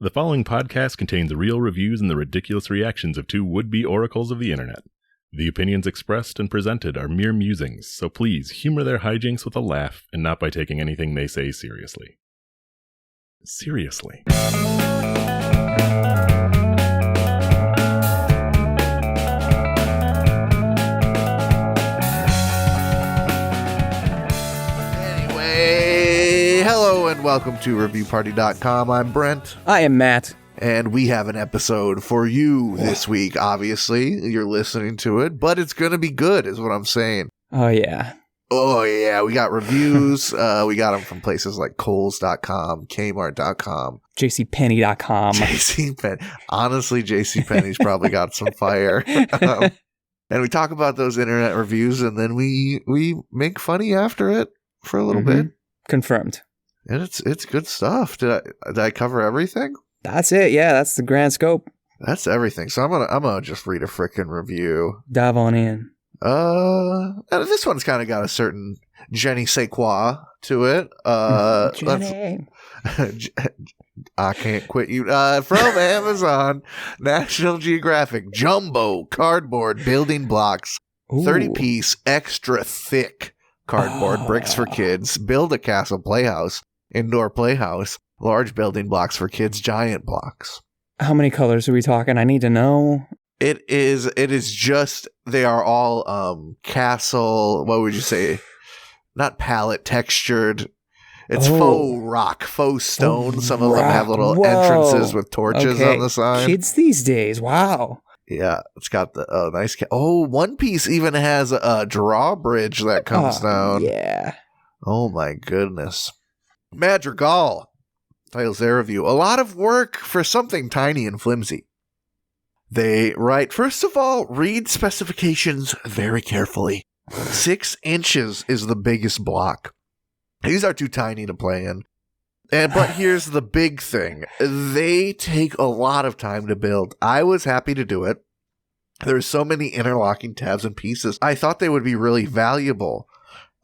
The following podcast contains real reviews and the ridiculous reactions of two would-be oracles of the internet. The opinions expressed and presented are mere musings, so please humor their hijinks with a laugh and not by taking anything they say seriously. Seriously. Hello and welcome to ReviewParty.com. I'm Brent. I am Matt. And we have an episode for you this week. Obviously, you're listening to it, but it's going to be good is what I'm saying. Oh, yeah. Oh, yeah. We got reviews. We got them from places like Kohl's.com, Kmart.com. JCPenney.com. JCPenney. Honestly, JCPenney's probably got some fire. And we talk about those internet reviews, and then we make funny after it for a little bit. Confirmed. And it's good stuff. Did I cover everything? That's it. Yeah, that's the grand scope. That's everything. So I'm gonna just read a frickin' review. Dive on in. And this one's kind of got a certain je ne sais quoi to it. Jenny. I can't quit you. From Amazon, National Geographic, jumbo cardboard building blocks, 30-piece extra thick cardboard bricks for kids. Build a castle playhouse, indoor playhouse, large building blocks for kids, giant blocks. How many colors are we talking? I need to know. It is just, they are all castle, what would you say? Not palette textured. It's faux rock, faux stone. Some of them have little entrances with torches on the side. Kids these days, wow. Yeah, it's got the nice. One piece even has a drawbridge that comes down. Yeah. Oh my goodness. Madrigal titles their review. A lot of work for something tiny and flimsy. They write, first of all, read specifications very carefully. 6 inches is the biggest block. These are too tiny to play in. But here's the big thing. They take a lot of time to build. I was happy to do it. There's so many interlocking tabs and pieces. I thought they would be really valuable.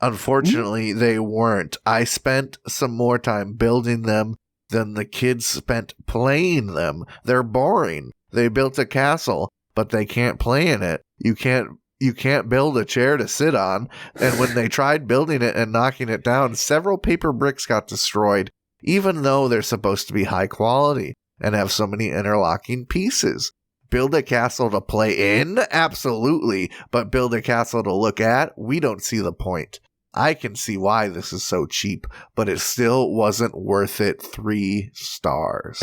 Unfortunately, they weren't. I spent some more time building them than the kids spent playing them. They're boring. They built a castle, but they can't play in it. You can't build a chair to sit on. And when they tried building it and knocking it down, several paper bricks got destroyed, even though they're supposed to be high quality and have so many interlocking pieces. Build a castle to play in? Absolutely. But build a castle to look at? We don't see the point. I can see why this is so cheap, but it still wasn't worth it. 3 stars.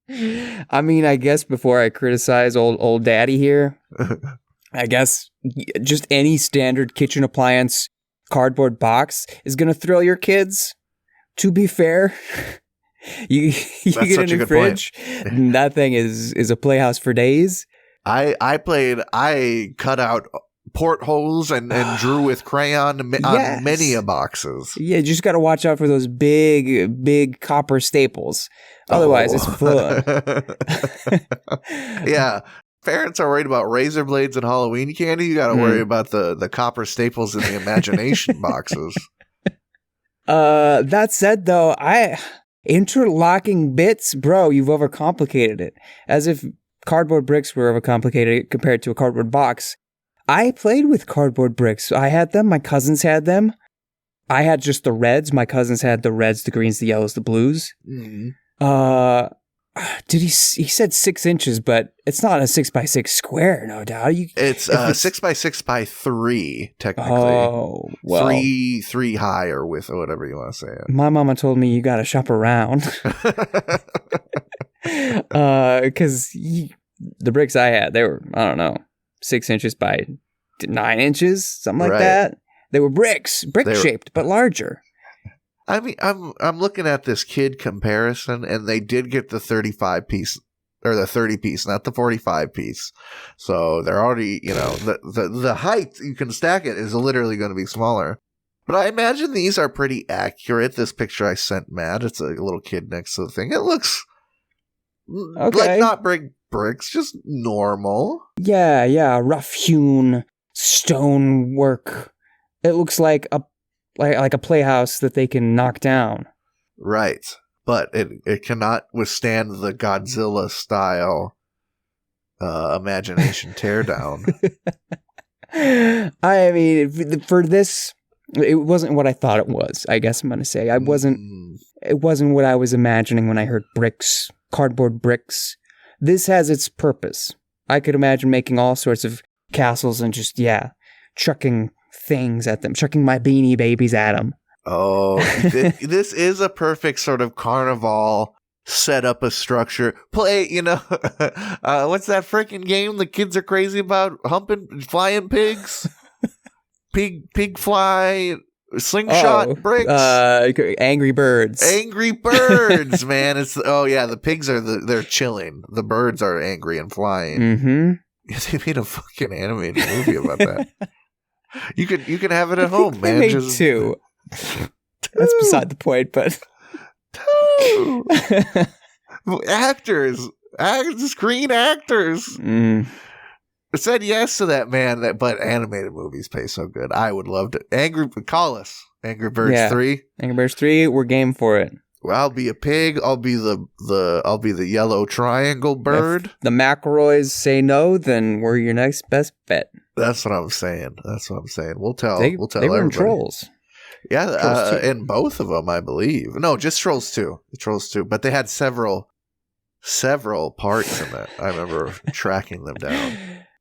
I mean, I guess before I criticize old daddy here, I guess just any standard kitchen appliance cardboard box is going to thrill your kids. To be fair, you get a new fridge, that thing is a playhouse for days. I cut out portholes and drew with crayon on many boxes. Yeah, you just got to watch out for those big copper staples. Otherwise, it's fun. Yeah. Parents are worried about razor blades and Halloween candy. You got to worry about the copper staples in the imagination boxes. That said, though, interlocking bits, bro, you've overcomplicated it. As if cardboard bricks were overcomplicated compared to a cardboard box. I played with cardboard bricks. I had them. My cousins had them. I had just the reds. My cousins had the reds, the greens, the yellows, the blues. Mm-hmm. He said 6 inches, but it's not a 6x6 square, no doubt. It's 6x6x3, technically. Oh, well. Three high or width or whatever you want to say it. My mama told me you got to shop around. Because the bricks I had, they were, I don't know, 6 inches by 9 inches, something like that. They were brick-shaped, but larger. I mean, I'm looking at this kid comparison, and they did get the 35 piece or the 30 piece, not the 45 piece. So they're already, the height you can stack it is literally going to be smaller. But I imagine these are pretty accurate. This picture I sent Matt, it's a little kid next to the thing. It looks like not bricks, just normal. Yeah, rough hewn stonework. It looks like a playhouse that they can knock down. Right. but it cannot withstand the Godzilla style imagination teardown. I mean, for this, it wasn't what I thought it was. I guess I'm gonna say it wasn't what I was imagining when I heard bricks, cardboard bricks. This has its purpose. I could imagine making all sorts of castles and just chucking things at them, chucking my Beanie Babies at them. Oh, this is a perfect sort of carnival. Set up a structure. Play, what's that freaking game the kids are crazy about? Flying pigs? Pig fly, slingshot bricks. Angry Birds. Angry Birds, man. The pigs they're chilling. The birds are angry and flying. Mm-hmm. They made a fucking animated movie about that. You can have it at home, man. They made two. That's beside the point, but... actors, screen actors said yes to that, man. But animated movies pay so good. I would love to. Angry Birds 3. Angry Birds 3. We're game for it. Well, I'll be a pig. I'll be the yellow triangle bird. If the McElroys say no, then we're your next best bet. That's what I'm saying. We'll tell. They were everybody. In Trolls. Yeah, in both of them, I believe. No, just Trolls 2. Trolls 2. But they had several parts in that. I remember tracking them down,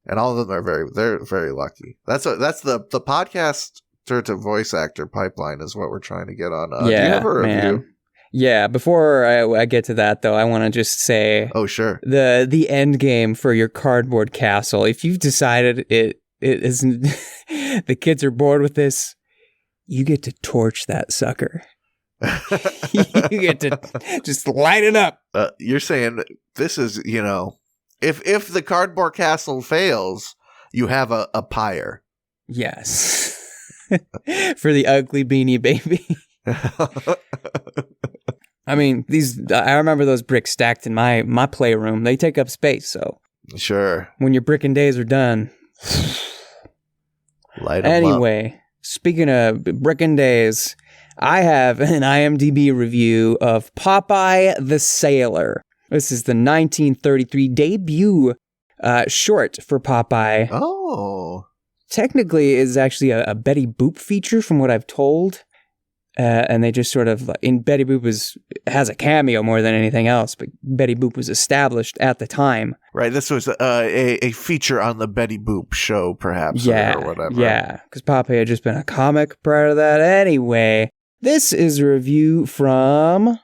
and all of them they're very lucky. That's the podcast to voice actor pipeline is what we're trying to get on. Do you have a review? Man. Yeah. Before I get to that, though, I want to just say, oh sure, the end game for your cardboard castle. If you've decided it isn't, the kids are bored with this. You get to torch that sucker. You get to just light it up. You're saying this is, if the cardboard castle fails, you have a pyre. Yes. For the ugly Beanie Baby. I mean, I remember those bricks stacked in my playroom. They take up space, so. Sure. When your brickin' days are done. Light 'em up. Anyway. Speaking of Brickin' Days, I have an IMDb review of Popeye the Sailor. This is the 1933 debut short for Popeye. Oh. Technically, is actually a Betty Boop feature from what I've told. And they just sort of, Betty Boop has a cameo more than anything else, but Betty Boop was established at the time. Right, this was a feature on the Betty Boop show, perhaps, or whatever. Yeah, because Popeye had just been a comic prior to that. Anyway, this is a review from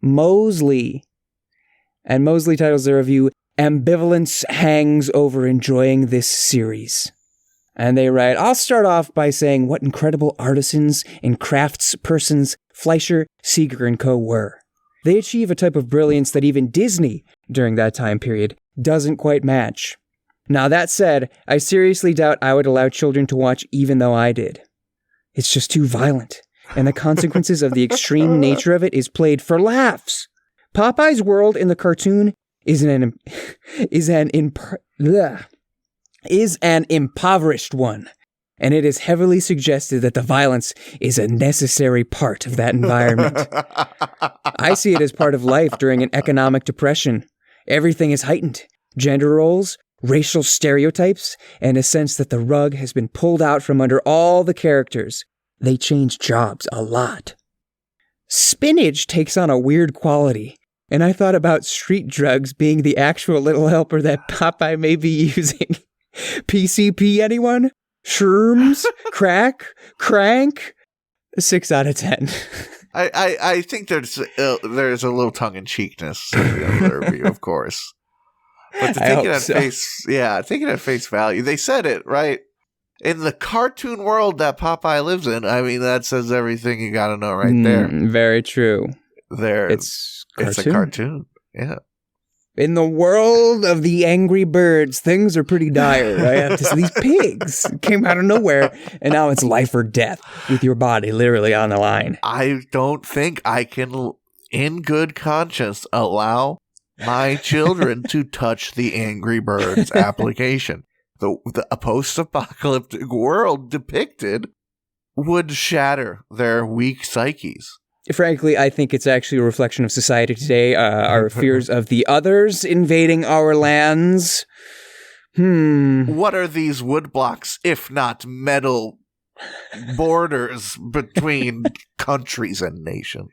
Mosley. And Mosley titles the review, Ambivalence Hangs Over Enjoying This Series. And they write, I'll start off by saying what incredible artisans and craftspersons Fleischer, Seeger, and Co. were. They achieve a type of brilliance that even Disney, during that time period, doesn't quite match. Now that said, I seriously doubt I would allow children to watch even though I did. It's just too violent, and the consequences of the extreme nature of it is played for laughs. Popeye's world in the cartoon is an impoverished one, and it is heavily suggested that the violence is a necessary part of that environment. I see it as part of life during an economic depression. Everything is heightened. Gender roles, racial stereotypes, and a sense that the rug has been pulled out from under all the characters. They change jobs a lot. Spinach takes on a weird quality, and I thought about street drugs being the actual little helper that Popeye may be using. PCP, anyone? Shrooms? Crack? Crank? 6 out of 10. I think there's a little tongue-in-cheekness in the review, of course. But to take it at face value, they said it, right? In the cartoon world that Popeye lives in, I mean, that says everything you gotta know right there. Very true. It's a cartoon. Yeah. In the world of the Angry Birds, things are pretty dire, right? These pigs came out of nowhere, and now it's life or death with your body literally on the line. I don't think I can, in good conscience, allow my children to touch the Angry Birds application. A post-apocalyptic world depicted would shatter their weak psyches. frankly, I think it's actually a reflection of society today. Our fears of the others invading our lands. What are these wood blocks, if not metal borders between countries and nations?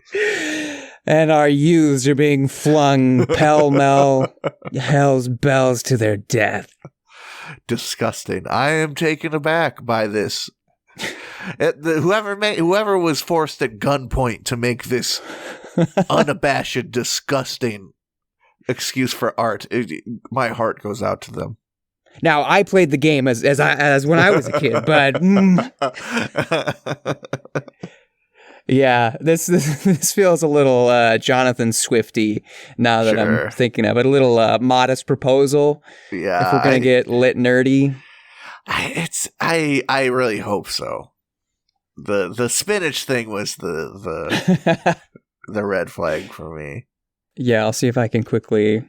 And our youths are being flung pell-mell, hell's bells to their death. Disgusting. I am taken aback by this. Whoever was forced at gunpoint to make this unabashed, disgusting excuse for art, my heart goes out to them. Now, I played the game as when I was a kid, but yeah, this feels a little Jonathan Swifty now that I'm thinking of it. A little modest proposal. Yeah, if we're gonna get lit nerdy, I really hope so. The spinach thing was the red flag for me. Yeah, I'll see if I can quickly.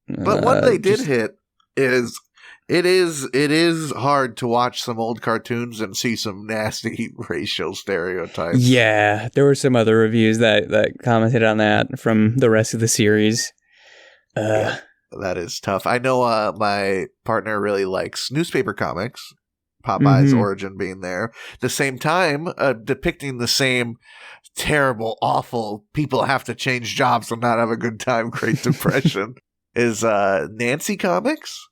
But what they did hit is. It is hard to watch some old cartoons and see some nasty racial stereotypes. Yeah, there were some other reviews that commented on that from the rest of the series. Yeah, that is tough. I know my partner really likes newspaper comics, Popeye's origin being there. At the same time, depicting the same terrible, awful, people have to change jobs and not have a good time, Great Depression, is Nancy Comics.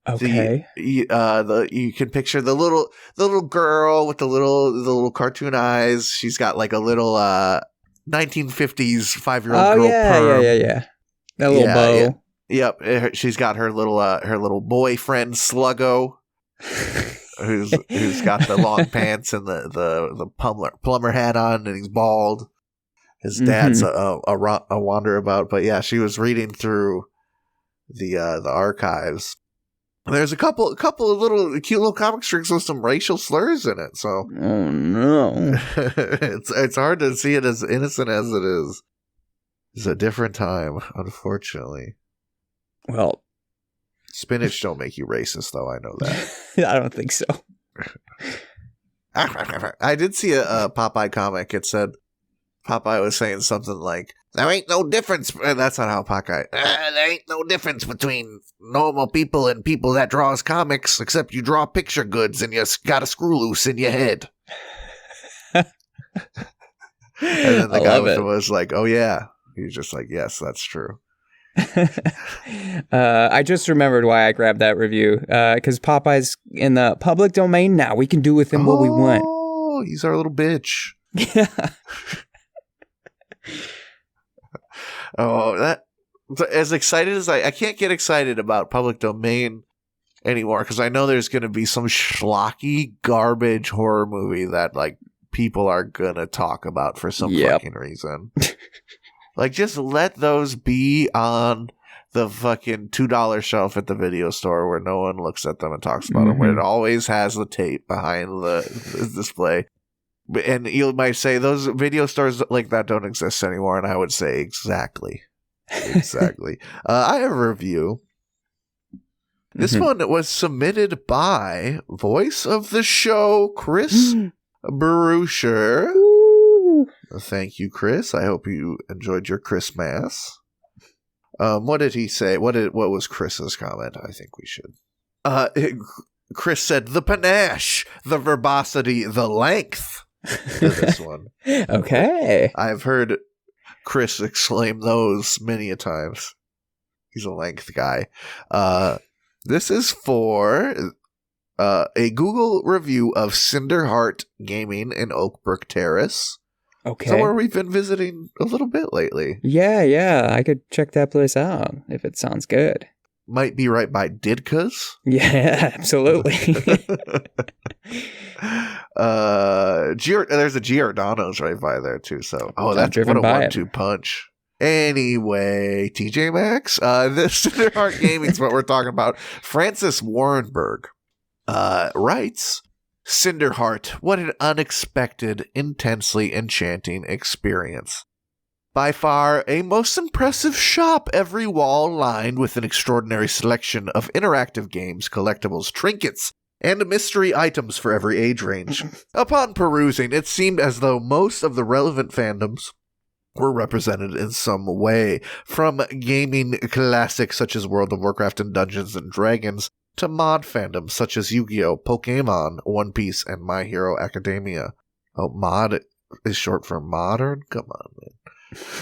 Okay. You can picture the little girl with the little cartoon eyes. She's got like a little 1950s 5-year-old girl perm. Yeah. That little bow. Yeah. Yep. She's got her little boyfriend Sluggo, who's got the long pants and the plumber hat on, and he's bald. His dad's a wanderer, but yeah, she was reading through the archives. There's a couple of cute little comic strips with some racial slurs in it. So, oh no, it's hard to see it as innocent as it is. It's a different time, unfortunately. Well, spinach don't make you racist, though. I know that. I don't think so. I did see a Popeye comic. It said Popeye was saying something like, "There ain't no difference." That's not how Popeye. There ain't no difference between normal people and people that draws comics, except you draw picture goods and you got a screw loose in your head. And then the guy was like, "Oh yeah." He's just like, "Yes, that's true." I just remembered why I grabbed that review. Because Popeye's in the public domain now. We can do with him what we want. Oh, he's our little bitch. Yeah. Oh, that as excited as I can't get excited about public domain anymore because I know there's going to be some schlocky garbage horror movie that like people are going to talk about for some fucking reason. Like, just let those be on the fucking $2 shelf at the video store where no one looks at them and talks about them, where it always has the tape behind the display. And you might say those video stores like that don't exist anymore, and I would say exactly. I have a review. This one was submitted by voice of the show, Chris Barucher. Thank you, Chris. I hope you enjoyed your Christmas. What did he say? What was Chris's comment? I think we should. Chris said, "The panache, the verbosity, the length." To this one. Okay. I've heard Chris exclaim those many a times. He's a length guy. This is for a Google review of Cinderheart Gaming in Oak Brook Terrace. Okay. Somewhere we've been visiting a little bit lately. Yeah. I could check that place out if it sounds good. Might be right by Didka's. Yeah, absolutely. There's a Giordano's right by there too. So, that's what a 1-2 punch. Anyway, TJ Maxx, this Cinderheart Gaming is what we're talking about. Francis Warrenberg writes, "Cinderheart, what an unexpected, intensely enchanting experience. By far a most impressive shop, every wall lined with an extraordinary selection of interactive games, collectibles, trinkets, and mystery items for every age range. Upon perusing, it seemed as though most of the relevant fandoms were represented in some way, from gaming classics such as World of Warcraft and Dungeons and Dragons to mod fandoms such as Yu-Gi-Oh!, Pokemon, One Piece, and My Hero Academia. Oh, mod is short for modern? Come on, man.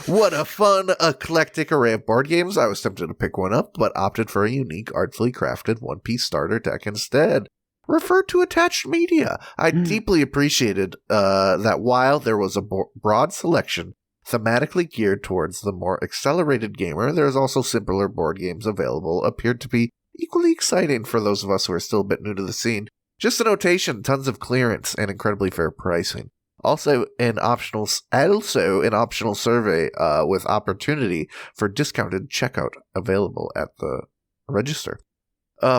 What a fun, eclectic array of board games. I was tempted to pick one up, but opted for a unique, artfully crafted One Piece starter deck instead. Referred to attached media. I deeply appreciated that while there was a broad selection thematically geared towards the more accelerated gamer, there's also simpler board games available, appeared to be equally exciting for those of us who are still a bit new to the scene. Just a notation, tons of clearance and incredibly fair pricing. Also an optional survey with opportunity for discounted checkout available at the register.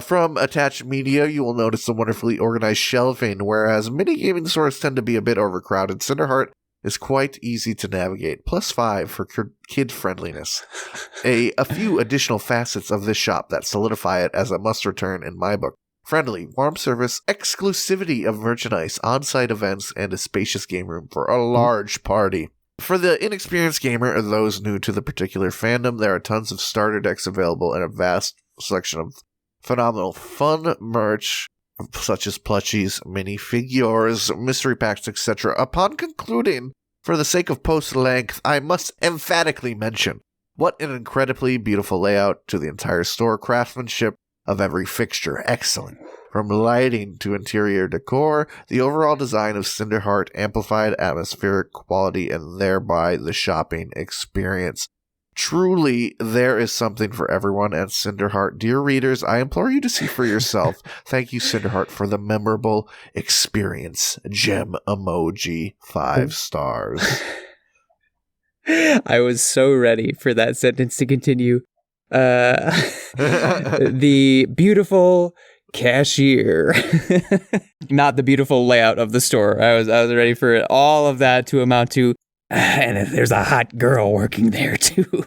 From attached media, you will notice the wonderfully organized shelving, whereas many gaming stores tend to be a bit overcrowded. Cinderheart is quite easy to navigate, +5 for kid friendliness. A few additional facets of this shop that solidify it as a must return in my book. Friendly, warm service, exclusivity of merchandise, on-site events, and a spacious game room for a large party. For the inexperienced gamer or those new to the particular fandom, there are tons of starter decks available and a vast selection of phenomenal fun merch, such as plushies, minifigures, mystery packs, etc. Upon concluding, for the sake of post-length, I must emphatically mention what an incredibly beautiful layout to the entire store, craftsmanship of every fixture, excellent. From lighting to interior decor, the overall design of Cinderheart amplified atmospheric quality and thereby the shopping experience. Truly, there is something for everyone at Cinderheart. Dear readers, I implore you to see for yourself. Thank you, Cinderheart, for the memorable experience. Gem emoji, 5 stars. I was so ready for that sentence to continue. The beautiful cashier. Not the beautiful layout of the store. I was ready for all of that to amount to, and if there's a hot girl working there too.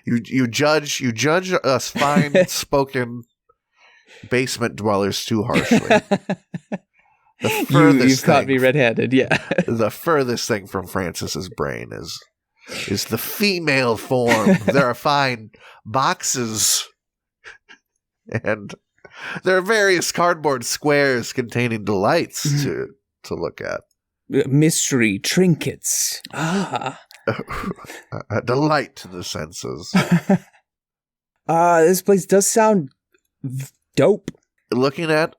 You judge us fine spoken basement dwellers too harshly. You've caught me red-handed, yeah. The furthest thing from Francis's brain is the female form. There are fine boxes, and there are various cardboard squares containing delights to look at. Mystery trinkets. Ah. A delight to the senses. This place does sound dope. Looking at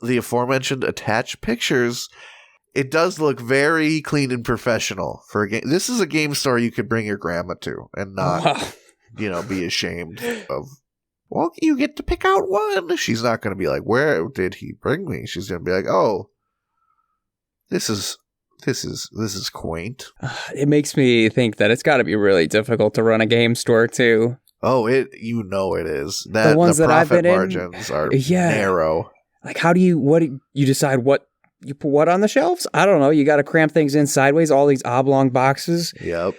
the aforementioned attached pictures, it does look very clean and professional for a game. This is a game store you could bring your grandma to and not, be ashamed of. Well, you get to pick out one. She's not going to be like, "Where did he bring me?" She's going to be like, "Oh, this is quaint." It makes me think that it's got to be really difficult to run a game store too. Oh, it is. The ones that I've profit been margins are narrow. Like, how do you decide what you put what on the shelves? I don't know. You got to cram things in sideways, all these oblong boxes. Yep.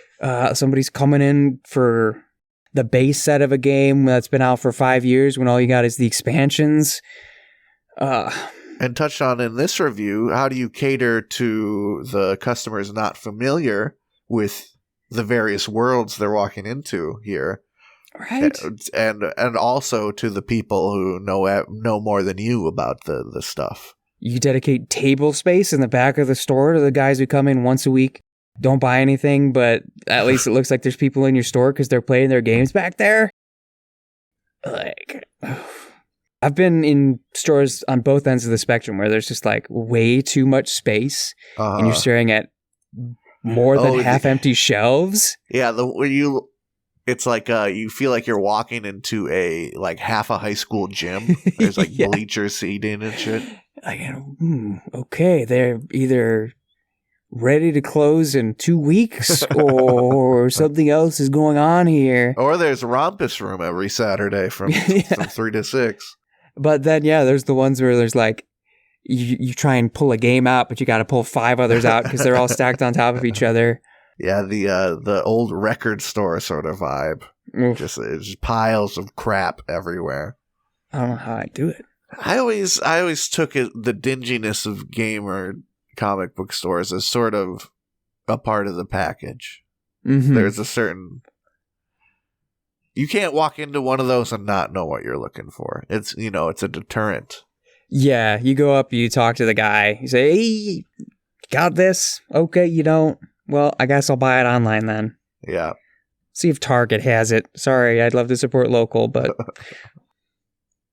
Somebody's coming in for the base set of a game that's been out for 5 years when all you got is the expansions. And touched on in this review, how do you cater to the customers not familiar with the various worlds they're walking into here? Right. And also to the people who know more than you about the stuff. You dedicate table space in the back of the store to the guys who come in once a week, don't buy anything, but at least it looks like there's people in your store because they're playing their games back there. Like, I've been in stores on both ends of the spectrum where there's just like way too much space and you're staring at more than half-empty shelves. Yeah, it's like you feel like you're walking into a half a high school gym. There's like bleacher seating and shit. Okay, they're either ready to close in 2 weeks or something else is going on here. Or there's Rompus Room every Saturday from 3 to 6. But then, there's the ones where there's like, you try and pull a game out, but you got to pull 5 others out because they're all stacked on top of each other. Yeah, the old record store sort of vibe. Just piles of crap everywhere. I don't know how I do it. I always took the dinginess of gamer comic book stores as sort of a part of the package. Mm-hmm. There's a certain... You can't walk into one of those and not know what you're looking for. It's, it's a deterrent. Yeah, you go up, you talk to the guy, you say, hey, got this? Okay, you don't? Well, I guess I'll buy it online then. Yeah. See if Target has it. Sorry, I'd love to support local, but...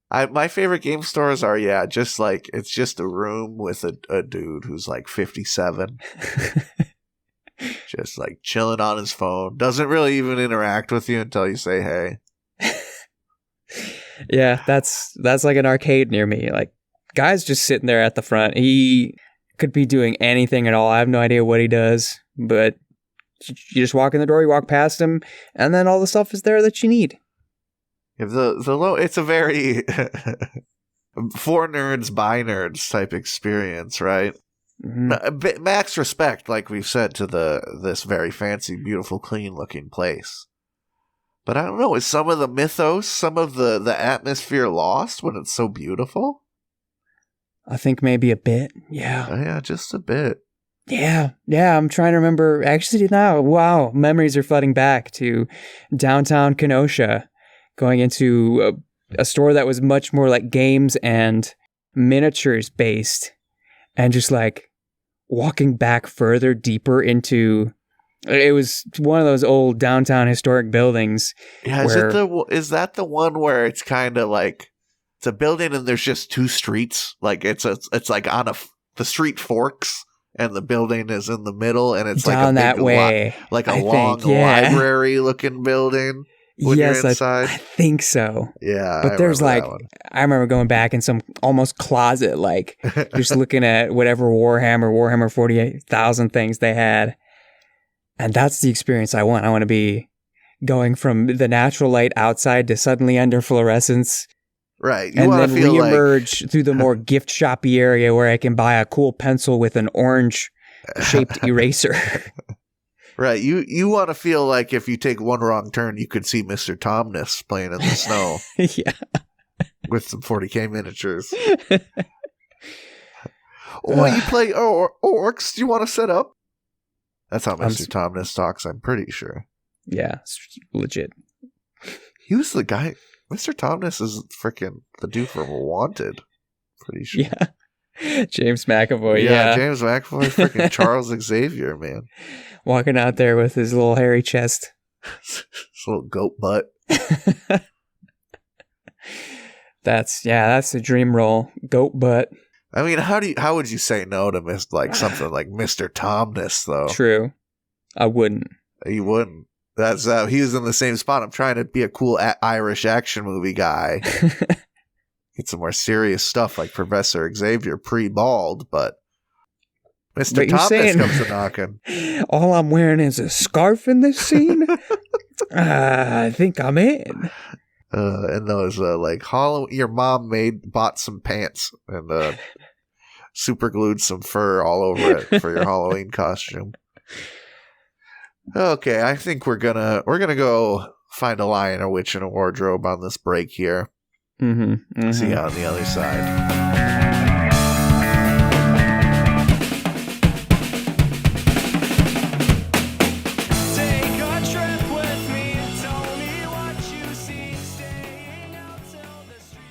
My favorite game stores are, just like, it's just a room with a dude who's like 57. Just like chilling on his phone. Doesn't really even interact with you until you say hey. Yeah, that's like an arcade near me. Like, guy's just sitting there at the front. He could be doing anything at all. I have no idea what he does, but you just walk in the door, you walk past him, and then all the stuff is there that you need. If it's a very for nerds by nerds type experience, right? Mm-hmm. Max respect, like we've said, to this very fancy, beautiful, clean looking place. But I don't know, is some of the mythos, some of the atmosphere lost when it's so beautiful? I think maybe a bit, yeah. Yeah, just a bit. Yeah, I'm trying to remember. Actually, now, wow, memories are flooding back to downtown Kenosha, going into a store that was much more like games and miniatures based, and just like walking back further, deeper into... It was one of those old downtown historic buildings. Yeah, is that the one where it's kind of like... It's a building and there's just two streets. Like it's like on the street forks and the building is in the middle and it's down like a that way, long library looking building. When you're inside. I think so. Yeah, but there's like, I remember going back in some almost closet, like just looking at whatever Warhammer 48,000 things they had. And that's the experience I want. I want to be going from the natural light outside to suddenly under fluorescence. Right. And then reemerge through the more gift shoppy area where I can buy a cool pencil with an orange shaped eraser. Right. You want to feel like if you take one wrong turn, you could see Mr. Tomness playing in the snow. Yeah. With some 40K miniatures. You play orcs? Do you want to set up? That's how Mr. Tomness talks, I'm pretty sure. Yeah, it's legit. He was the guy. Mr. Tomness is freaking the dude from Wanted. Pretty sure. Yeah. James McAvoy, yeah. James McAvoy, freaking Charles Xavier, man. Walking out there with his little hairy chest. His little goat butt. That's a dream role. Goat butt. I mean, how would you say no to something like Mr. Tomness, though? True. I wouldn't. You wouldn't. That's he was in the same spot. I'm trying to be a cool Irish action movie guy. Get some more serious stuff like Professor Xavier pre-bald, but Mr. Thomas comes to knocking. All I'm wearing is a scarf in this scene? I think I'm in. And those your mom bought some pants and super glued some fur all over it for your Halloween costume. Okay, I think we're gonna go find a lion, a witch, and a wardrobe on this break here. Mm-hmm. See you on the other side.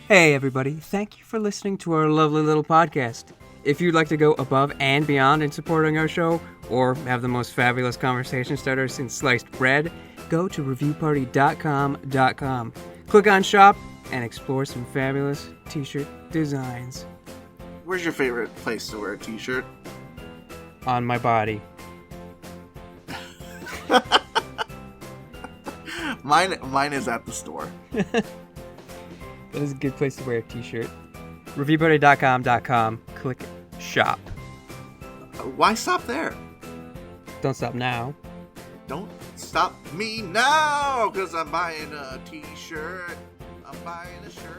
Hey everybody, thank you for listening to our lovely little podcast. If you'd like to go above and beyond in supporting our show, or have the most fabulous conversation starter since sliced bread, go to reviewparty.com. Click on shop and explore some fabulous t-shirt designs. Where's your favorite place to wear a t-shirt? On my body. Mine is at the store. That is a good place to wear a t-shirt. Reviewparty.com. Click shop. Why stop there? Don't stop now. Don't stop me now, because I'm buying a t-shirt. I'm buying a shirt.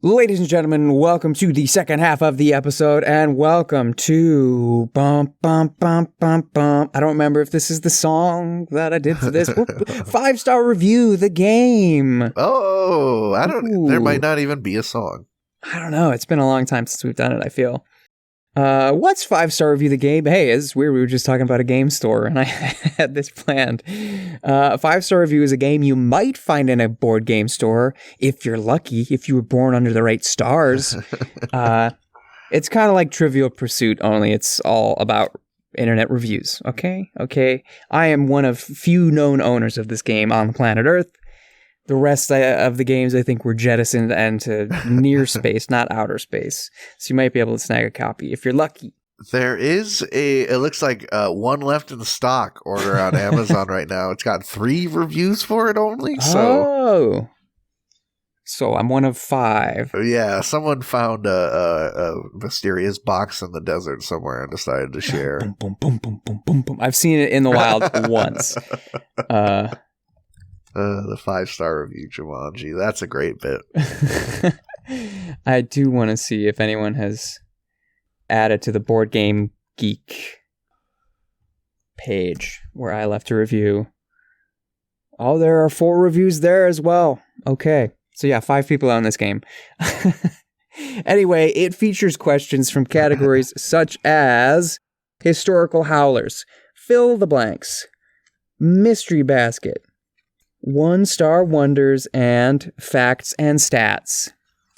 Ladies and gentlemen, welcome to the second half of the episode, and welcome to Bump, Bump, Bump, Bump, Bump. I don't remember if this is the song that I did for this. 5-star review, the game. Oh, I don't. Ooh. There might not even be a song. I don't know. It's been a long time since we've done it, I feel. What's 5-star review the game? Hey, it's weird. We were just talking about a game store, and I had this planned. A 5-star review is a game you might find in a board game store if you're lucky, if you were born under the right stars. It's kind of like Trivial Pursuit, only it's all about internet reviews. Okay. I am one of few known owners of this game on the planet Earth. The rest of the games, I think, were jettisoned into near space, not outer space. So you might be able to snag a copy if you're lucky. There is it looks like one left in the stock order on Amazon right now. It's got 3 reviews for it only. So I'm one of 5. Yeah, someone found a mysterious box in the desert somewhere and decided to share. Boom, boom, boom, boom, boom, boom, boom. I've seen it in the wild once. The 5-star review, Jumanji. That's a great bit. I do want to see if anyone has added to the Board Game Geek page where I left a review. Oh, there are 4 reviews there as well. Okay. So yeah, 5 people own this game. Anyway, it features questions from categories such as historical howlers, fill the blanks, mystery basket, 1-star wonders, and facts and stats.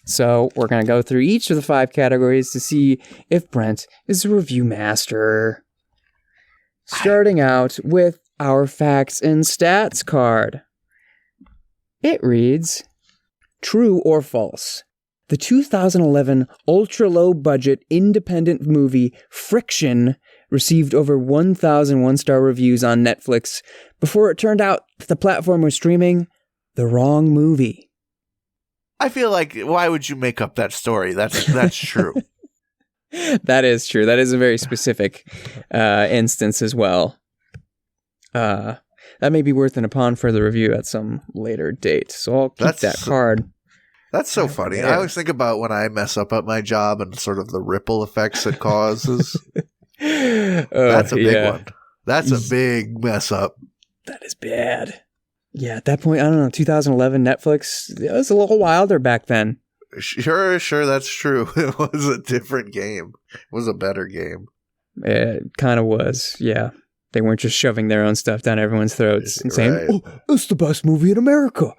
So we're going to go through each of the 5 categories to see if Brent is a review master. Starting out with our facts and stats card. It reads, true or false? The 2011 ultra-low-budget independent movie Friction received over 1,000 one-star reviews on Netflix before it turned out that the platform was streaming the wrong movie. I feel like, why would you make up that story? That's true. That is true. That is a very specific instance as well. That may be worth upon further review at some later date. So I'll keep that card. That's so funny. I always think about when I mess up at my job and sort of the ripple effects it causes. That's a big one. That's a big mess up. That is bad. Yeah, at that point, I don't know, 2011 Netflix, it was a little wilder back then. Sure, that's true. It was a different game. It was a better game. It kind of was, yeah. They weren't just shoving their own stuff down everyone's throats and saying, oh, it's the best movie in America.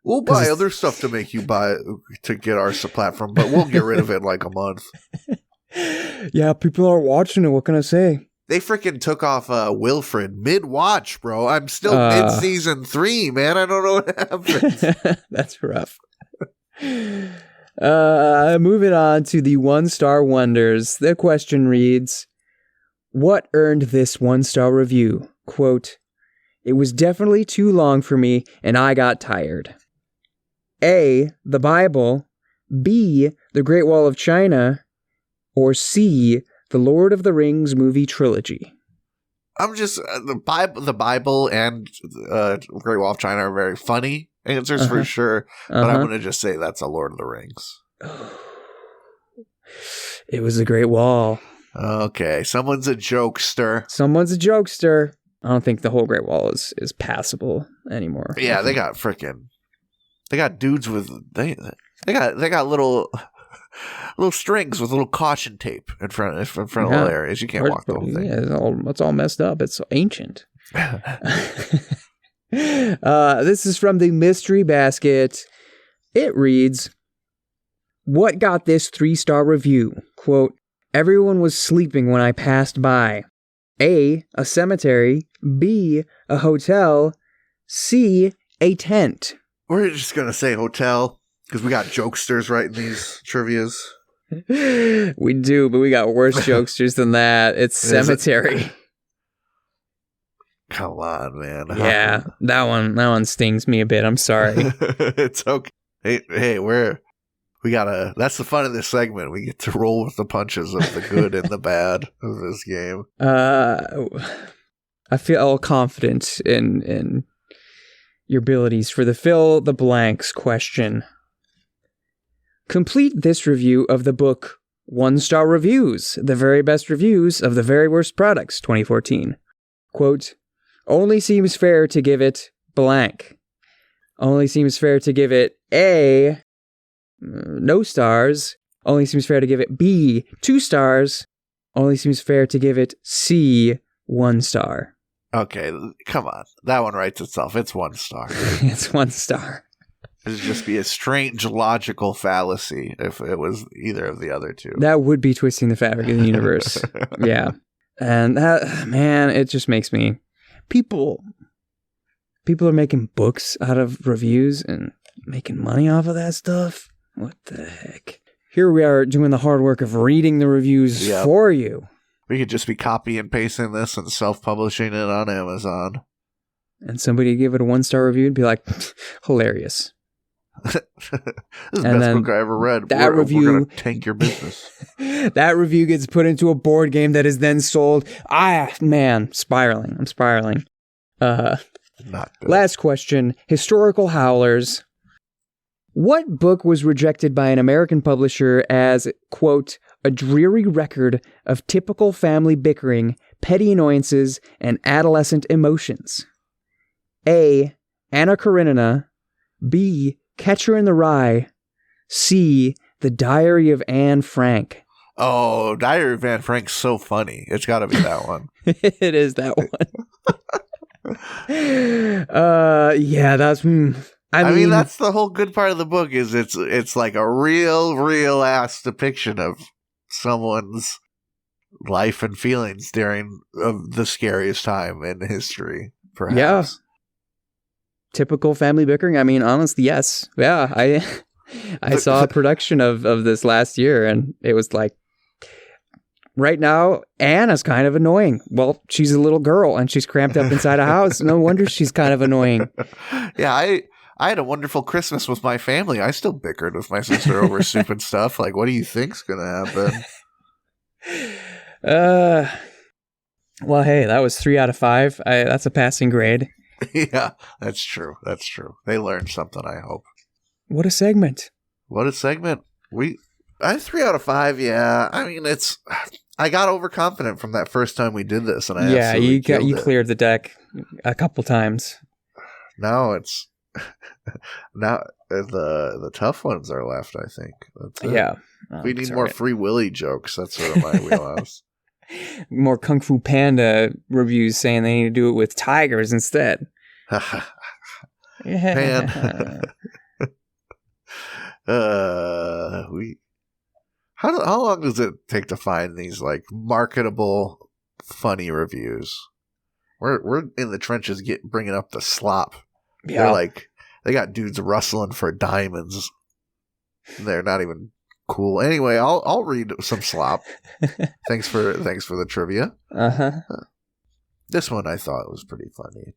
We'll buy other stuff to make you buy to get our platform, but we'll get rid of it in like a month. Yeah, people are watching it. What can I say? They freaking took off Wilfred mid-watch, bro. I'm still mid-season 3, man. I don't know what happened. That's rough. Moving on to the 1-star wonders. The question reads, what earned this 1-star review? Quote, it was definitely too long for me, and I got tired. A, the Bible, B, the Great Wall of China, or C, the Lord of the Rings movie trilogy. I'm just the Bible and Great Wall of China are very funny answers for sure, but I'm going to just say that's a Lord of the Rings. It was the Great Wall. Okay, someone's a jokester. I don't think the whole Great Wall is passable anymore. Yeah, they got dudes with they got little strings with little caution tape in front of little areas. You can't walk the whole thing. Yeah, it's all messed up. It's ancient. This is from the mystery basket. It reads, what got this 3-star review? Quote, everyone was sleeping when I passed by. A cemetery. B, a hotel. C, a tent. We're just going to say hotel because we got jokesters writing these trivias. We do, but we got worse jokesters than that. It's cemetery. Come on, man. Yeah, that one stings me a bit. I'm sorry. It's okay. Hey, that's the fun of this segment. We get to roll with the punches of the good and the bad of this game. I feel confident in your abilities for the fill the blanks question. Complete this review of the book 1-star reviews, the very best reviews of the very worst products, 2014. Quote, only seems fair to give it blank. Only seems fair to give it A, no stars, only seems fair to give it B, 2 stars. Only seems fair to give it C, 1 star. Okay, come on. That one writes itself. It's 1 star. It's 1 star. It'd just be a strange logical fallacy if it was either of the other two. That would be twisting the fabric of the universe. Yeah. And that, man, it just makes me... People are making books out of reviews and making money off of that stuff. What the heck? Here we are doing the hard work of reading the reviews for you. We could just be copy and pasting this and self-publishing it on Amazon. And somebody give it a 1-star review and be like, hilarious. This is the best book I ever read. We're going to tank your business. That review gets put into a board game that is then sold. Man, spiraling. I'm spiraling. Not good. Last question. Historical Howlers. What book was rejected by an American publisher as, quote, a dreary record of typical family bickering, petty annoyances, and adolescent emotions? A. Anna Karenina. B. Catcher in the Rye. C. The Diary of Anne Frank. Oh, Diary of Anne Frank's so funny. It's got to be that one. It is that one. Yeah, that's... I mean, that's the whole good part of the book is it's like a real ass depiction of someone's life and feelings during the scariest time in history, perhaps. Yeah. Typical family bickering. I mean, honestly, yes. Yeah, I saw a production of this last year, and it was like, right now, Anna's kind of annoying. Well, she's a little girl, and she's cramped up inside a house. No wonder she's kind of annoying. Yeah, I had a wonderful Christmas with my family. I still bickered with my sister over soup and stuff. Like, what do you think's going to happen? Well, hey, that was 3 out of 5. That's a passing grade. Yeah, that's true. That's true. They learned something, I hope. What a segment. I 3 out of 5, yeah. I mean, I got overconfident from that first time we did this, and you cleared the deck a couple times. Now it's now the tough ones are left, I think. Yeah. We need more Free Willy jokes. That's sort of my wheelhouse. More Kung Fu Panda reviews saying they need to do it with tigers instead. Man. How long does it take to find these like marketable, funny reviews? We're in the trenches bringing up the slop. Yeah. They got dudes rustling for diamonds. They're not even cool. Anyway, I'll read some slop. Thanks for the trivia. This one I thought was pretty funny.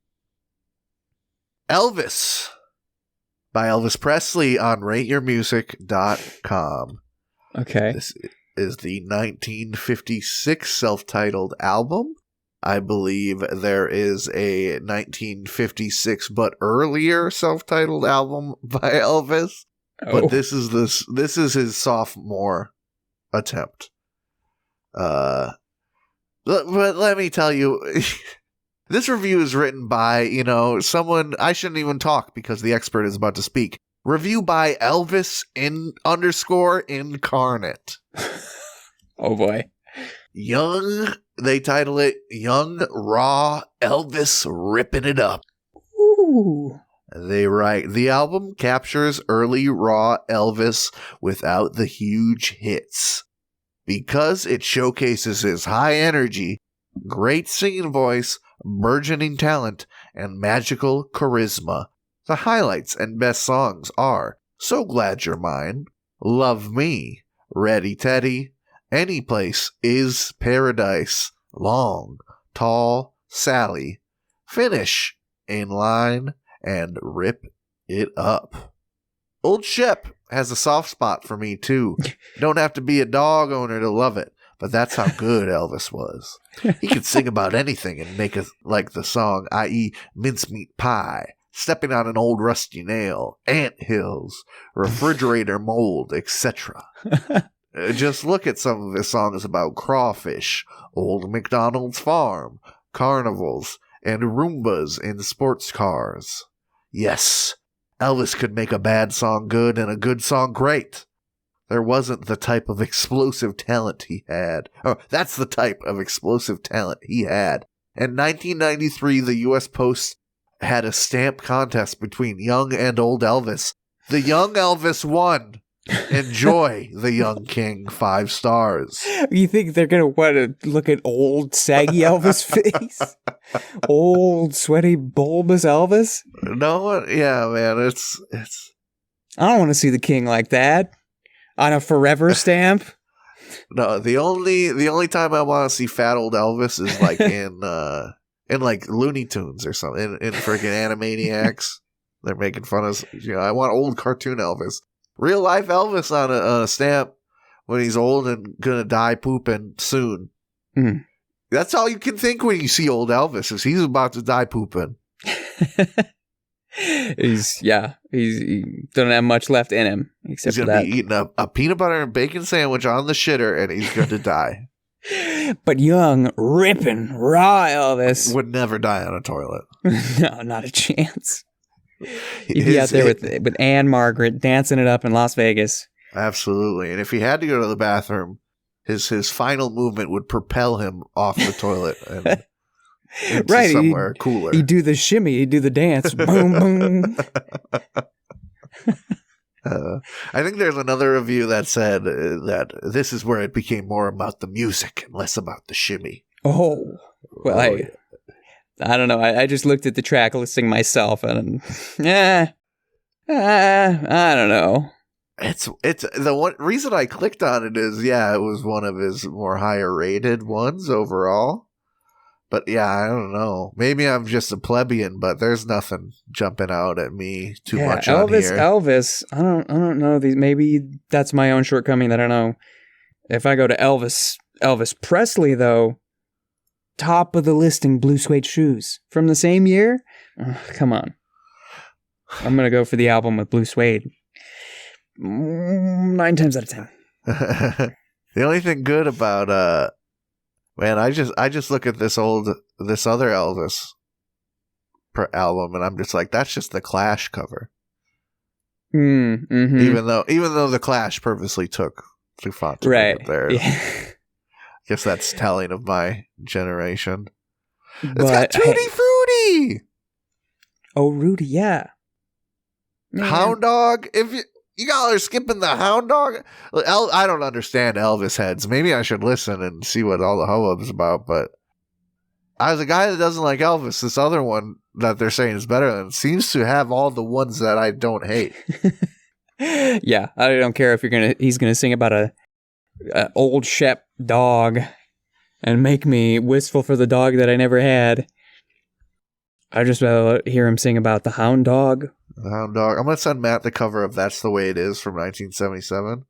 Elvis by Elvis Presly on rateyourmusic.com. Okay. This is the 1956 self-titled album. I believe there is a 1956 but earlier self-titled album by Elvis. But this is his sophomore attempt. But let me tell you, this review is written by, someone, I shouldn't even talk because the expert is about to speak. Review by Elvis _incarnate. Oh boy. They title it Young Raw Elvis Ripping It Up. Ooh. They write, the album captures early raw Elvis without the huge hits. Because it showcases his high energy, great singing voice, burgeoning talent, and magical charisma. The highlights and best songs are So Glad You're Mine, Love Me, Ready Teddy, Any Place Is Paradise, Long, Tall, Sally, Finish, In Line, and Rip It Up. Old Shep has a soft spot for me too. Don't have to be a dog owner to love it, but that's how good Elvis was. He could sing about anything and make it like the song, i.e. mincemeat pie, stepping on an old rusty nail, ant hills, refrigerator mold, etc. Just look at some of his songs about crawfish, old McDonald's farm, carnivals, and Roombas in sports cars. Yes, Elvis could make a bad song good and a good song great. there wasn't the type of explosive talent he had. Oh, that's the type of explosive talent he had. In 1993, the U.S. Post had a stamp contest between young and old Elvis. The young Elvis won. Enjoy, the young king, 5 stars. You think they're going to want to look at old, saggy Elvis face? Old, sweaty, bulbous Elvis? No one, yeah, man, it's. I don't want to see the king like that. On a forever stamp? No, the only time I want to see fat old Elvis is like in like Looney Tunes or something. In freaking Animaniacs. They're making fun of, I want old cartoon Elvis. Real life Elvis on a stamp when he's old and gonna die pooping soon. Mm. That's all you can think when you see old Elvis, is he's about to die pooping. He doesn't have much left in him except he's for gonna that. be eating a peanut butter and bacon sandwich on the shitter, and he's going to die. But young, ripping, raw Elvis Would never die on a toilet. no, not a chance. He'd be out there with Anne Margaret dancing it up in Las Vegas. Absolutely. And if he had to go to the bathroom, his final movement would propel him off the toilet and into somewhere cooler. He'd do the shimmy, he'd do the dance. Boom, boom. I think there's another review that said that this is where it became more about the music and less about the shimmy. Oh, well, I don't know. I just looked at the track listing myself, and I don't know. It's the one reason I clicked on it is it was one of his more higher rated ones overall. But yeah, I don't know. Maybe I'm just a plebeian, but there's nothing jumping out at me too much on here. Elvis. I don't know these. Maybe that's my own shortcoming that I don't know. If I go to Elvis Presly though. Top of the listing, blue suede shoes. From the same year? Come on. I'm going to go for the album with blue suede. 9 times out of 10. The only thing good about, man, I just look at this other Elvis album, and I'm just like, that's just the Clash cover. Mm-hmm. Even though the Clash purposely took too font to make it there. Yeah. Guess that's telling of my generation. But, it's got Tutti Frutti. Oh, Rudy, yeah. Man. Hound Dog. If you y'all are skipping the Hound Dog, I don't understand Elvis heads. Maybe I should listen and see what all the hubbub's about. But as a guy that doesn't like Elvis, this other one that they're saying is better than seems to have all the ones that I don't hate. Yeah, I don't care if he's gonna sing about a old Shep dog and make me wistful for the dog that I never had. I just rather hear him sing about the Hound Dog. The Hound Dog. I'm going to send Matt the cover of That's the Way It Is from 1977.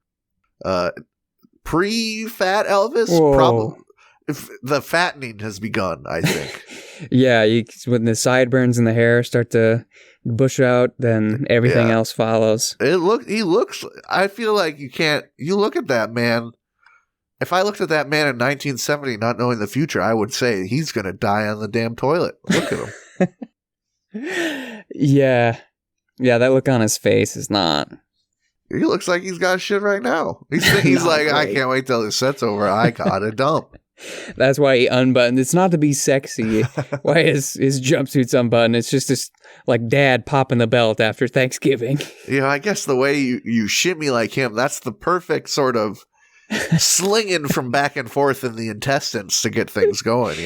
Pre-fat Elvis, probably. The fattening has begun, I think. Yeah, when the sideburns and the hair start to bush out, then everything else follows. He looks, I feel like you look at that man. If I looked at that man in 1970, not knowing the future, I would say he's going to die on the damn toilet. Look at him. Yeah, that look on his face is not. He looks like he's got shit right now. He's like, I can't wait till this set's over. I got a dump. That's why he unbuttoned. It's not to be sexy. Why his jumpsuit's unbuttoned? It's just this like dad popping the belt after Thanksgiving. I guess the way you shimmy like him, that's the perfect sort of slinging from back and forth in the intestines to get things going,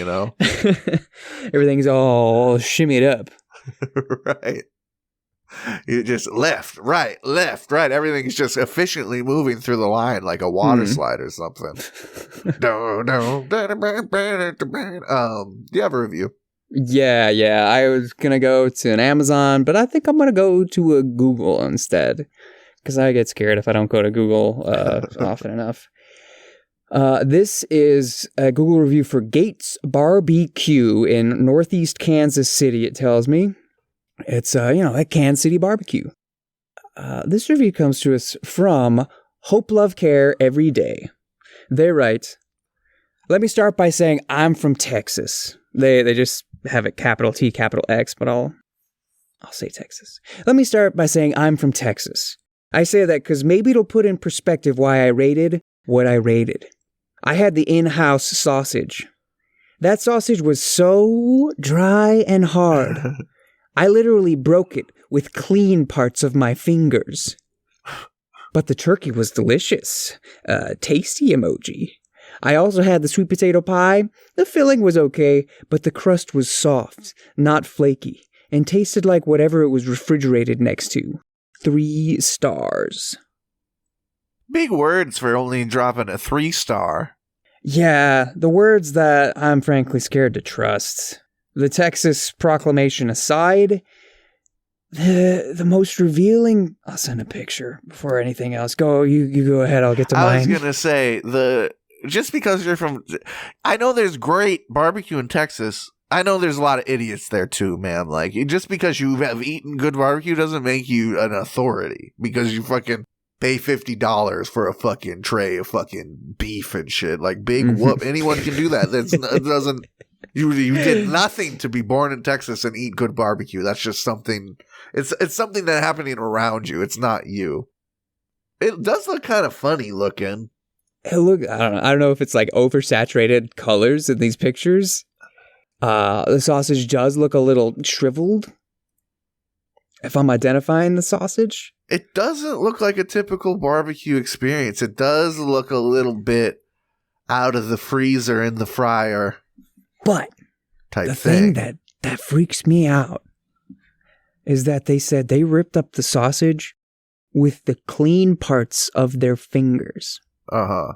Everything's all shimmied up. Right. You just left, right. Everything's just efficiently moving through the line like a water slide or something. Do you have a review? Yeah. I was going to go to an Amazon, but I think I'm going to go to a Google instead. Because I get scared if I don't go to Google often enough. This is a Google review for Gates Barbeque in Northeast Kansas City, it tells me. It's, a Kansas City barbecue. This review comes to us from Hope Love Care Every Day. They write, let me start by saying I'm from Texas. They just have it capital T, capital X, but I'll say Texas. Let me start by saying I'm from Texas. I say that because maybe it'll put in perspective why I rated what I rated. I had the in-house sausage. That sausage was so dry and hard. I literally broke it with clean parts of my fingers. But the turkey was delicious. Tasty emoji. I also had the sweet potato pie. The filling was okay, but the crust was soft, not flaky, and tasted like whatever it was refrigerated next to. 3 stars. Big words for only dropping a 3-star. Yeah, the words that I'm frankly scared to trust. The Texas proclamation aside, the most revealing... I'll send a picture before anything else. You go ahead, I'll get to mine. I was going to say, just because you're from... I know there's great barbecue in Texas. I know there's a lot of idiots there too, man. Like, just because you have eaten good barbecue doesn't make you an authority. Because you fucking pay $50 for a fucking tray of fucking beef and shit. Like, big whoop. Anyone can do that. It doesn't... You did nothing to be born in Texas and eat good barbecue. That's just something... It's something that's happening around you. It's not you. It does look kind of funny looking. I don't know if it's like oversaturated colors in these pictures. The sausage does look a little shriveled. If I'm identifying the sausage. It doesn't look like a typical barbecue experience. It does look a little bit out of the freezer in the fryer. But type the thing that freaks me out is that they said they ripped up the sausage with the clean parts of their fingers. Uh-huh.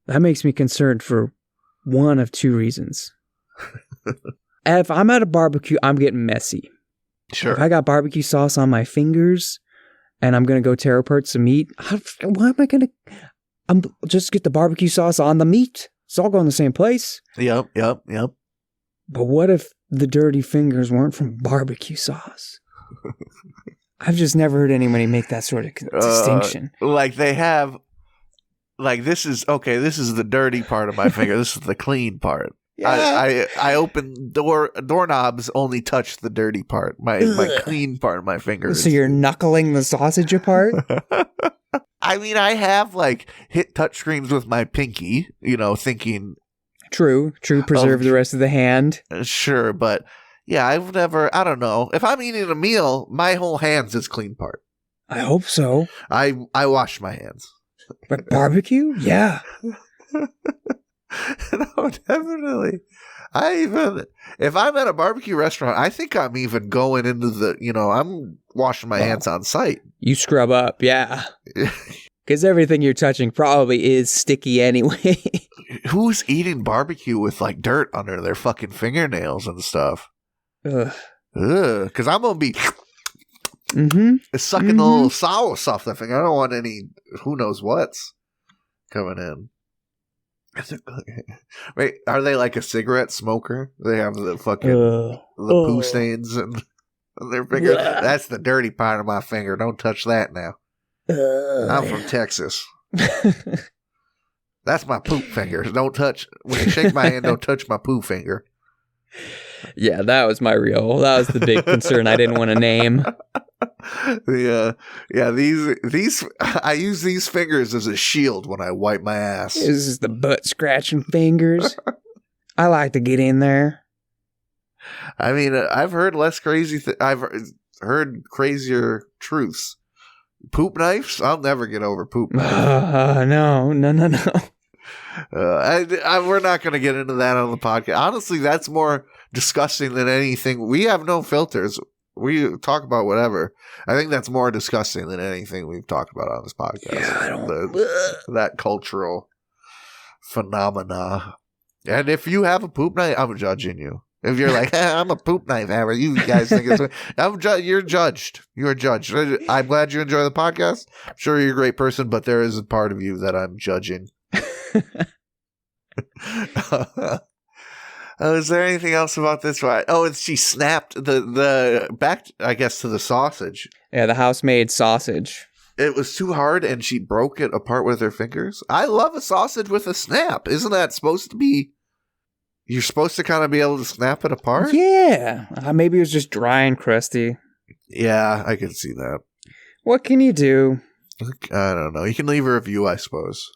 That makes me concerned for one of 2 reasons. If I'm at a barbecue, I'm getting messy. Sure. If I got barbecue sauce on my fingers and I'm going to go tear apart some meat, why am I going to... I'm just get the barbecue sauce on the meat. It's all going the same place. Yep. But what if the dirty fingers weren't from barbecue sauce? I've just never heard anybody make that sort of distinction. Like they have... Like, this is the dirty part of my finger. This is the clean part. Yeah. I open doorknobs only touch the dirty part. My clean part of my finger. So you're knuckling the sausage apart? I mean, I have like hit touchscreens with my pinky, thinking. True. Preserve the rest of the hand. Sure, but yeah, I don't know. If I'm eating a meal, my whole hands is clean part. I hope so. I wash my hands. But barbecue? Yeah. No, definitely. If I'm at a barbecue restaurant, I think I'm even going into I'm washing my hands on site. You scrub up, yeah. Because everything you're touching probably is sticky anyway. Who's eating barbecue with like dirt under their fucking fingernails and stuff? Ugh. Because I'm going to be sucking the little sauce off that thing. I don't want any who knows what's coming in. Wait, are they like a cigarette smoker? They have the fucking poo stains and their finger. That's the dirty part of my finger. Don't touch that now. I'm from Texas. That's my poop finger. Don't touch. When you shake my hand, don't touch my poo finger. Yeah, that was the big concern I didn't want to name. Yeah. These I use these fingers as a shield when I wipe my ass. This is the butt scratching fingers. I like to get in there. I mean, I've heard less crazy. I've heard crazier truths. Poop knives? I'll never get over poop knives. No. We're not going to get into that on the podcast. Honestly, that's more disgusting than anything. We have no filters. We talk about whatever. I think that's more disgusting than anything we've talked about on this podcast. Yeah, that cultural phenomena. And if you have a poop knife, I'm judging you. If you're like, I'm a poop knife hammer, you guys think it's... you're judged. You're judged. I'm glad you enjoy the podcast. I'm sure you're a great person, but there is a part of you that I'm judging. Is there anything else about this? Oh, she snapped the back, I guess, to the sausage. Yeah, the house-made sausage. It was too hard, and she broke it apart with her fingers. I love a sausage with a snap. Isn't that supposed to be... You're supposed to kind of be able to snap it apart? Yeah. Maybe it was just dry and crusty. Yeah, I can see that. What can you do? I don't know. You can leave a review, I suppose.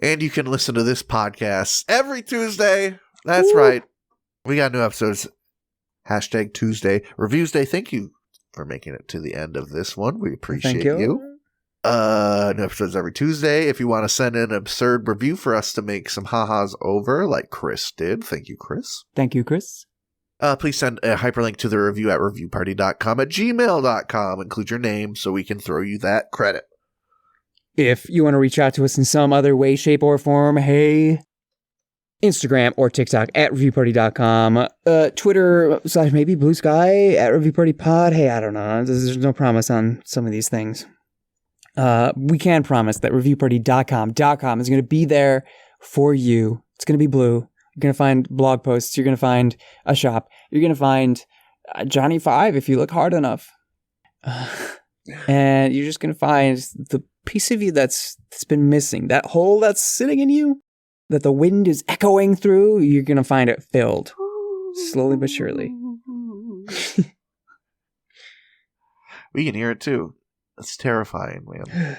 And you can listen to this podcast every Tuesday. That's right. We got new episodes. Hashtag Tuesday Reviews Day. Thank you for making it to the end of this one. We appreciate you. New episodes every Tuesday. If you want to send in an absurd review for us to make some ha-has over, like Chris did. Thank you, Chris. Thank you, Chris. Please send a hyperlink to the review at reviewparty.com at gmail.com. Include your name so we can throw you that credit. If you want to reach out to us in some other way, shape, or form, hey, Instagram or TikTok at reviewparty.com, Twitter / maybe Blue Sky at reviewpartypod. Hey, I don't know. There's no promise on some of these things. We can promise that reviewparty.com is going to be there for you. It's going to be blue. You're going to find blog posts. You're going to find a shop. You're going to find Johnny 5 if you look hard enough. And you're just going to find the piece of you that's been missing. That hole that's sitting in you, that the wind is echoing through, you're going to find it filled. Slowly but surely. We can hear it too. It's terrifying, man.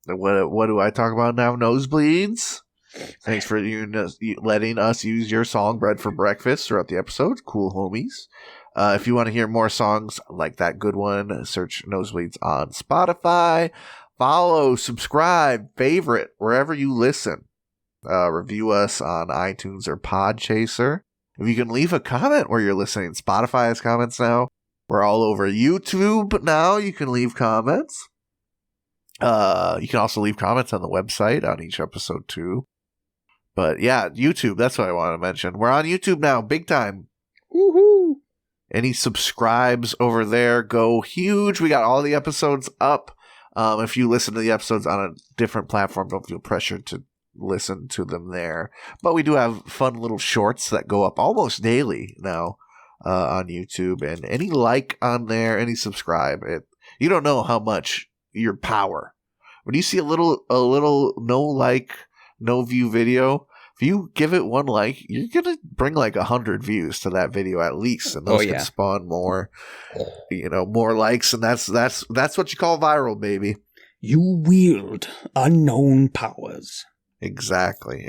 What do I talk about now? Nosebleeds? Thanks for letting us use your song Bread for Breakfast throughout the episode. Cool homies. If you want to hear more songs like that good one, search Nosebleeds on Spotify. Follow, subscribe, favorite, wherever you listen. Review us on iTunes or Podchaser. If you can leave a comment where you're listening, Spotify has comments now. We're all over YouTube now. You can leave comments. You can also leave comments on the website on each episode too. But yeah, YouTube, that's what I want to mention. We're on YouTube now, big time. Woohoo! Any subscribes over there go huge. We got all the episodes up. If you listen to the episodes on a different platform, don't feel pressured to listen to them there. But we do have fun little shorts that go up almost daily now on YouTube. And any like on there, any subscribe, you don't know how much your power. When you see a little no like, no view video, if you give it one like, you're gonna bring like 100 views to that video at least, and those can spawn more, more likes, and that's what you call viral, baby. You wield unknown powers. Exactly.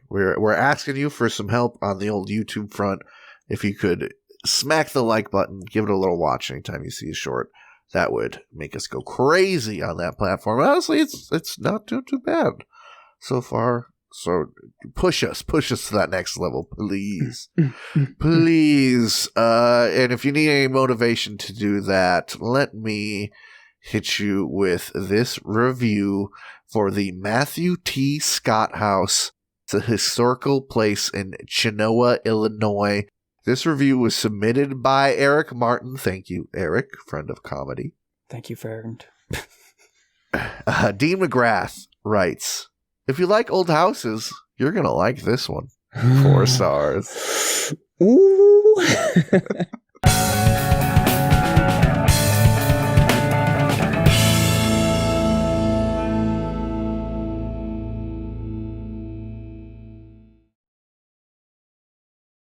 We're asking you for some help on the old YouTube front. If you could smack the like button, give it a little watch anytime you see a short. That would make us go crazy on that platform. Honestly, it's not too bad so far. So push us to that next level, please. Please. And if you need any motivation to do that, let me hit you with this review for the Matthew T. Scott House. It's a historical place in Chenoa, Illinois. This review was submitted by Eric Martin. Thank you, Eric, friend of comedy. Thank you, friend. Dean McGrath writes, if you like old houses, you're going to like this one. 4 stars. Ooh.